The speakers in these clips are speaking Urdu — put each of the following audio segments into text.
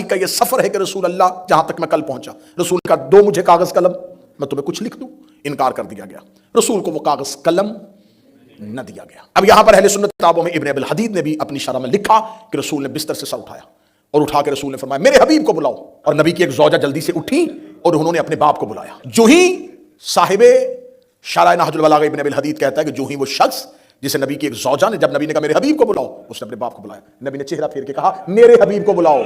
کا یہ سفر ہے کہ رسول اللہ جہاں تک میں کل پہنچا، رسول کا دو مجھے کاغذ قلم، میں تمہیں کچھ لکھ دوں، انکار کر دیا گیا، رسول کو وہ کاغذ قلم نہ دیا گیا۔ اب یہاں پر اہل سنت کتابوں میں ابن ابی الحدید نے بھی اپنی شرح میں لکھا کہ رسول نے بستر سے سر اٹھایا اور اٹھا کے رسول نے فرمایا میرے حبیب کو بلاؤ، اور نبی کی ایک زوجہ جلدی سے اٹھی اور انہوں نے اپنے باپ کو بلایا۔ جو ہی صاحب شرح نہج البلاغہ ابن ابی الحدید کہتا ہے کہ جو ہی وہ شخص جسے نبی کی ایک زوجہ نے، جب نبی نے کہا میرے حبیب کو بلاؤ، اس نے اپنے باپ کو بلایا، نبی نے چہرہ پھیر کے کہا میرے حبیب کو بلاؤ۔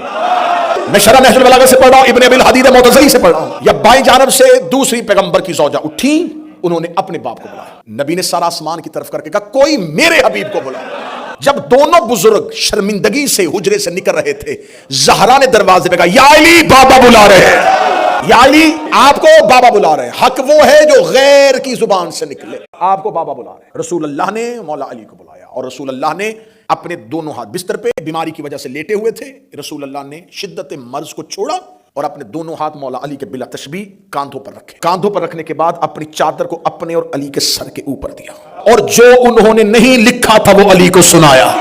میں شرح نہج البلاغہ سے پڑھ رہا ہوں، ابن ابی الحدید معتزلی سے پڑھ رہا ہوں۔ یا بائیں جانب سے دوسری پیغمبر کی زوجہ اٹھی، انہوں نے اپنے باپ کو بلایا، نبی نے سارا آسمان کی طرف کر کے کہا کوئی میرے حبیب کو بلایا۔ جب دونوں بزرگ شرمندگی سے حجرے سے نکل رہے تھے، زہرا نے دروازے پہ کہا یا علی بابا بلا رہے ہیں، یا علی آپ کو بابا بلا رہے ہیں، حق وہ ہے جو غیر کی زبان سے نکلے، آپ کو بابا بلا رہے ہیں۔ رسول اللہ نے مولا علی کو بلایا اور رسول اللہ نے اپنے دونوں ہاتھ بستر پہ بیماری کی وجہ سے لیٹے ہوئے تھے، رسول اللہ نے شدت مرض کو چھوڑا اور اپنے دونوں ہاتھ مولا علی کے بلا تشبیہ کاندھوں پر رکھے، کاندھوں پر رکھنے کے بعد اپنی چادر کو اپنے اور علی کے سر کے اوپر دیا، اور جو انہوں نے نہیں لکھا تھا وہ علی کو سنایا،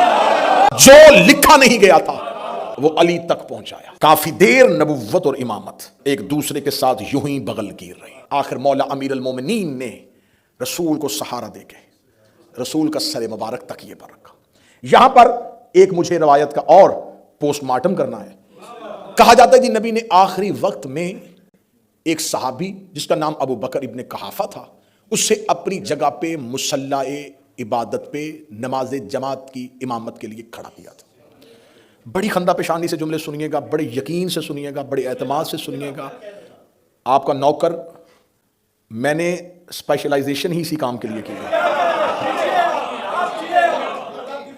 جو لکھا نہیں گیا تھا وہ علی تک پہنچایا۔ کافی دیر نبوت اور امامت ایک دوسرے کے ساتھ یوں ہی بغل گیر رہی، آخر مولا امیر المومنین نے رسول کو سہارا دے کے رسول کا سر مبارک تکیے پر رکھا۔ یہاں پر ایک مجھے روایت کا اور پوسٹ مارٹم کرنا ہے۔ کہا جاتا ہے کہ نبی نے آخری وقت میں ایک صحابی جس کا نام ابو بکر ابن قحافہ تھا، اس سے اپنی جگہ پہ مصلی عبادت پہ نماز جماعت کی امامت کے لیے کھڑا کیا تھا۔ بڑی خندہ پیشانی سے جملے سنیے گا، بڑے یقین سے سنیے گا، بڑے اعتماد سے سنیے گا۔ آپ کا نوکر، میں نے اسپیشلائزیشن ہی اسی کام کے لیے کی ہے۔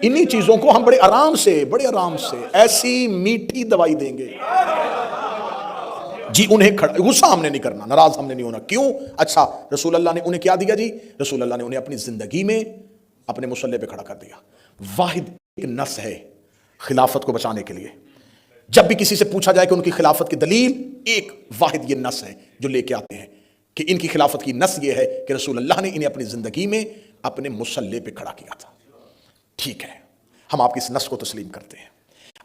انہی چیزوں کو ہم بڑے آرام سے ایسی میٹھی دوائی دیں گے جی، انہیں کھڑا، غصہ ہم نے نہیں کرنا، ناراض ہم نے نہیں ہونا۔ کیوں؟ اچھا رسول اللہ نے انہیں کیا دیا جی؟ رسول اللہ نے انہیں اپنی زندگی میں اپنے مصلی پہ کھڑا کر دیا۔ واحد ایک نص ہے خلافت کو بچانے کے لیے، جب بھی کسی سے پوچھا جائے کہ ان کی خلافت کی دلیل، ایک واحد یہ نص ہے جو لے کے آتے ہیں کہ ان کی خلافت کی نص یہ ہے کہ رسول اللہ نے انہیں اپنی زندگی میں اپنے مصلی پہ کھڑا کیا تھا۔ ٹھیک ہے، ہم آپ کی اس نص کو تسلیم کرتے ہیں۔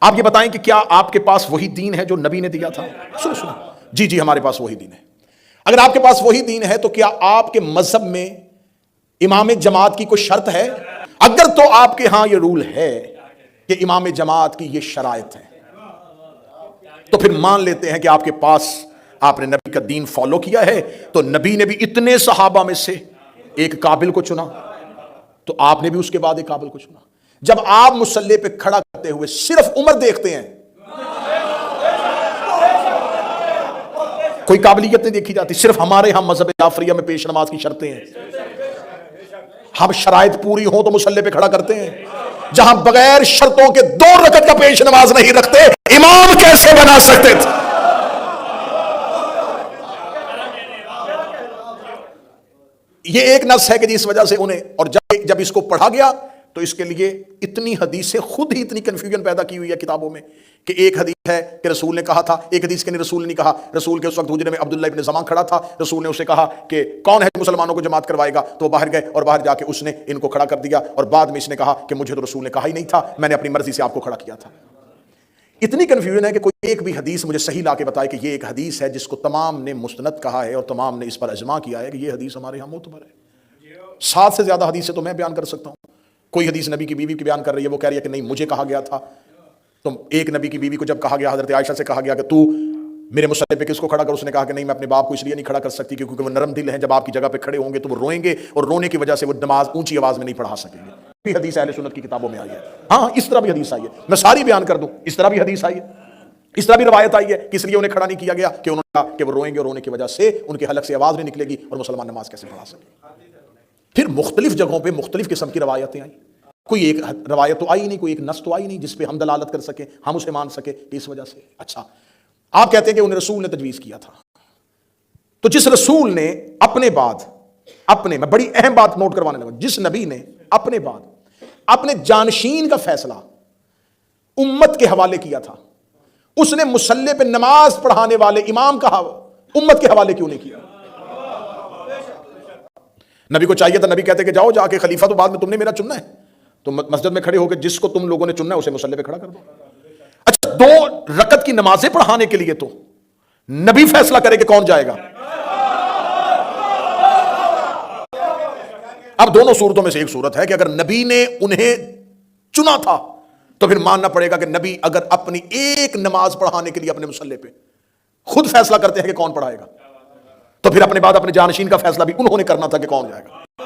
آپ یہ بتائیں کہ کیا آپ کے پاس وہی دین ہے جو نبی نے دیا تھا؟ سنو جی ہمارے پاس وہی دین ہے۔ اگر آپ کے پاس وہی دین ہے تو کیا آپ کے مذہب میں امام جماعت کی کوئی شرط ہے؟ اگر تو آپ کے ہاں یہ رول ہے کہ امام جماعت کی یہ شرائط ہے، تو پھر مان لیتے ہیں کہ آپ کے پاس آپ نے نبی کا دین فالو کیا ہے، تو نبی نے بھی اتنے صحابہ میں سے ایک قابل کو چنا، تو آپ نے بھی اس کے بعد ایک قابل کو چنا۔ جب آپ مصلی پہ کھڑا کرتے ہوئے صرف عمر دیکھتے ہیں، کوئی قابلیت نہیں دیکھی جاتی، صرف ہمارے ہم مذہب جعفریہ میں پیش نماز کی شرطیں ہیں، ہم شرائط پوری ہوں تو مصلی پہ کھڑا کرتے ہیں، جہاں بغیر شرطوں کے 2 رکعت کا پیش نماز نہیں رکھتے، امام کیسے بنا سکتے تھے؟ یہ ایک نص ہے کہ جس وجہ سے انہیں، اور جب اس کو پڑھا گیا تو اس کے لیے اتنی حدیثیں، خود ہی اتنی کنفیوژن پیدا کی ہوئی ہے کتابوں میں کہ ایک حدیث ہے کہ رسول نے کہا تھا، ایک حدیث کے نہیں رسول نے نہیں کہا۔ رسول کے اس وقت حجرے میں عبداللہ ابن زمان کھڑا تھا، رسول نے اسے کہا کہ کون ہے مسلمانوں کو جماعت کروائے گا، تو وہ باہر گئے اور باہر جا کے اس نے ان کو کھڑا کر دیا، اور بعد میں اس نے کہا کہ مجھے تو رسول نے کہا ہی نہیں تھا، میں نے اپنی مرضی سے آپ کو کھڑا کیا تھا۔ اتنی کنفیوژن ہے کہ کوئی ایک بھی حدیث مجھے صحیح لا کے بتائے کہ یہ ایک حدیث ہے جس کو تمام نے مستند کہا ہے اور تمام نے اس پر اجماع کیا ہے کہ یہ حدیث ہمارے یہاں معتبر ہے۔ 7 سے زیادہ حدیثیں تو میں بیان کر سکتا ہوں۔ کوئی حدیث نبی کی بیوی کی بیان کر رہی ہے، وہ کہہ رہی ہے کہ نہیں مجھے کہا گیا تھا۔ تو ایک نبی کی بیوی کو جب کہا گیا، حضرت عائشہ سے کہا گیا کہ تو میرے مصلی پہ کس کو کھڑا کر، اس نے کہا کہ نہیں میں اپنے باپ کو اس لیے نہیں کھڑا کر سکتی کیونکہ وہ نرم دل ہیں، جب آپ کی جگہ پہ کھڑے ہوں گے تو وہ روئیں گے اور رونے کی وجہ سے وہ نماز اونچی آواز میں نہیں پڑھا سکیں گے۔ بھی حدیث اہل سنت کی کتابوں میں آئی ہے، ہاں اس طرح بھی حدیث آئی ہے، میں ساری بیان کر دوں، اس طرح بھی حدیث آئی ہے، اس طرح بھی روایت آئی ہے کہ اس لیے انہیں کھڑا نہیں کیا گیا کہ انہوں نے کہا کہ وہ روئیں گے اور رونے کی وجہ سے ان کے حلق سے آواز نہیں نکلے گی اور مسلمان نماز کیسے پڑھا سکیں۔ پھر مختلف جگہوں پہ مختلف قسم کی روایتیں آئیں، کوئی ایک روایت تو آئی نہیں، کوئی ایک نص تو آئی نہیں جس پہ ہم دلالت کر سکیں، ہم اسے مان سکیں کہ اس وجہ سے۔ اچھا آپ کہتے ہیں کہ انہیں رسول نے تجویز کیا تھا، تو جس رسول نے اپنے بعد میں بڑی اہم بات نوٹ کروانے لگا، جس نبی نے اپنے بعد اپنے جانشین کا فیصلہ امت کے حوالے کیا تھا، اس نے مصلی پہ نماز پڑھانے والے امام کا امت کے حوالے کیوں نہیں کیا؟ نبی کو چاہیے تھا، نبی کہتے کہ جاؤ جا کے خلیفہ تو بعد میں تم نے میرا چننا ہے، تو مسجد میں کھڑے ہو کے جس کو تم لوگوں نے چننا ہے اسے مصلی پہ کھڑا کر دو۔ اچھا دو رکعت کی نمازیں پڑھانے کے لیے تو نبی فیصلہ کرے کہ کون جائے گا. اب دونوں صورتوں میں سے ایک صورت ہے کہ اگر نبی نے انہیں چنا تھا تو پھر ماننا پڑے گا کہ نبی اگر اپنی ایک نماز پڑھانے کے لیے اپنے مصلی پہ خود فیصلہ کرتے ہیں کہ کون پڑھائے گا, تو پھر اپنے بعد اپنے جانشین کا فیصلہ بھی انہوں نے کرنا تھا کہ کون جائے گا.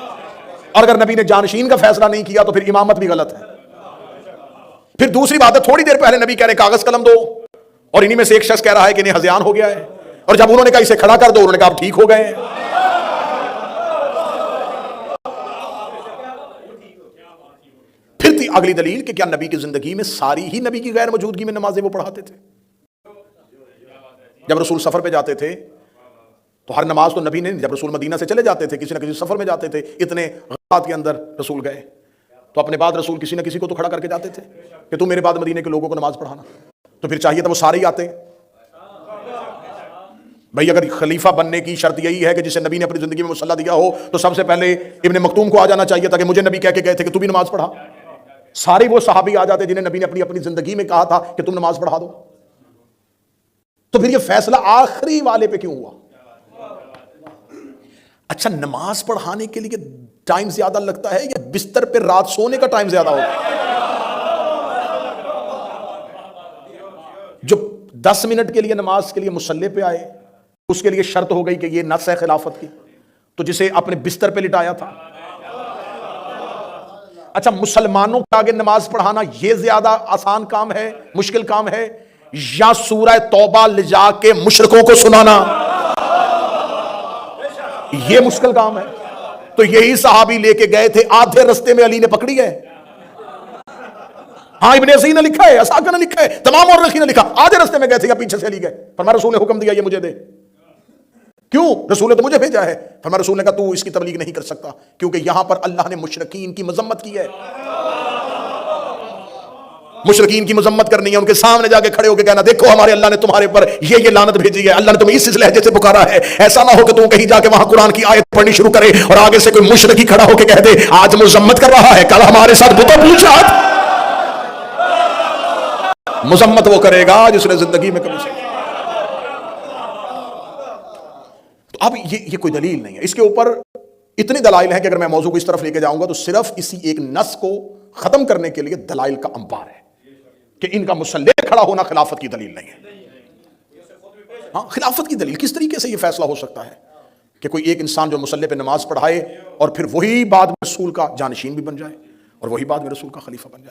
اور اگر نبی نے جانشین کا فیصلہ نہیں کیا تو پھر امامت بھی غلط ہے. پھر دوسری بات ہے, تھوڑی دیر پہلے نبی کہہ رہے کاغذ قلم دو, اور انہی میں سے ایک شخص کہہ رہا ہے کہ انہیں ہذیان ہو گیا ہے, اور جب انہوں نے کہا اسے کھڑا کر دو, انہوں نے کہا آپ ٹھیک ہو گئے ہیں. پھر تھی اگلی دلیل کہ کیا نبی کی زندگی میں ساری ہی نبی کی غیر موجودگی میں نمازیں وہ پڑھاتے تھے؟ جب رسول سفر پہ جاتے تھے تو ہر نماز تو نبی نے, جب رسول مدینہ سے چلے جاتے تھے کسی نہ کسی سفر میں جاتے تھے, اتنے غزوات کے اندر رسول گئے تو اپنے بعد رسول کسی نہ کسی کو تو کھڑا کر کے جاتے تھے کہ تم میرے بعد مدینہ کے لوگوں کو نماز پڑھانا. تو پھر چاہیے تھا وہ سارے ہی آتے. بھئی اگر خلیفہ بننے کی شرط یہی ہے کہ جسے نبی نے اپنی زندگی میں مصلی دیا ہو تو سب سے پہلے ابن مکتوم کو آ جانا چاہیے تھا کہ مجھے نبی کہہ کے گئے تھے کہ تو بھی نماز پڑھا. سارے وہ صحابی آ جاتے جنہیں نبی نے اپنی زندگی میں کہا تھا کہ تم نماز پڑھا دو. تو پھر یہ فیصلہ آخری والے پہ کیوں ہوا؟ اچھا, نماز پڑھانے کے لیے ٹائم زیادہ لگتا ہے یا بستر پہ رات سونے کا ٹائم زیادہ ہوتا ہے؟ جو 10 منٹ کے لیے نماز کے لیے مصلی پہ آئے اس کے لیے شرط ہو گئی کہ یہ نص ہے خلافت کی, تو جسے اپنے بستر پہ لٹایا تھا. اچھا, مسلمانوں کے آگے نماز پڑھانا یہ زیادہ آسان کام ہے, مشکل کام ہے, یا سورہ توبہ لے جا کے مشرکوں کو سنانا یہ مشکل کام ہے؟ تو یہی صحابی لے کے گئے تھے, آدھے رستے میں علی نے پکڑی ہے. ہاں, ابن عزی نے لکھا ہے, اسحاق نے لکھا ہے, تمام اور رخی نے لکھا, آدھے رستے میں گئے تھے یا پیچھے سے علی گئے. فرمایا رسول نے حکم دیا یہ مجھے دے. کیوں؟ رسول نے تو مجھے بھیجا ہے. فرمایا رسول نے کہا تو اس کی تبلیغ نہیں کر سکتا کیونکہ یہاں پر اللہ نے مشرکین کی مذمت کی ہے. مشرکین کی مذمت کرنی ہے, ان کے سامنے جا کے کھڑے ہو کے کہنا دیکھو ہمارے اللہ نے تمہارے پر یہ لعنت بھیجی ہے, اللہ نے تمہیں اس لہجے سے پکارا ہے. ایسا نہ ہو کہ تم کہیں جا کے وہاں قرآن کی آیت پڑھنی شروع کرے اور آگے سے کوئی مشرکی کھڑا ہو کے کہہ دے آج مذمت کر رہا ہے, کل ہمارے ساتھ بتوں پوچھا. مذمت وہ کرے گا جس نے زندگی میں کبھی سے. تو اب یہ کوئی دلیل نہیں ہے. اس کے اوپر اتنی دلائل ہیں کہ اگر میں موضوع کو اس طرف لے کے جاؤں گا تو صرف اسی ایک نص کو ختم کرنے کے لیے دلائل کا انبار ہے کہ ان کا مصلی کھڑا ہونا خلافت کی دلیل نہیں ہے. ہاں, خلافت کی دلیل کس طریقے سے یہ فیصلہ ہو سکتا ہے کہ کوئی ایک انسان جو مصلی پہ نماز پڑھائے اور پھر وہی بعد میں رسول کا جانشین بھی بن جائے اور وہی بعد میں رسول کا خلیفہ بن جائے.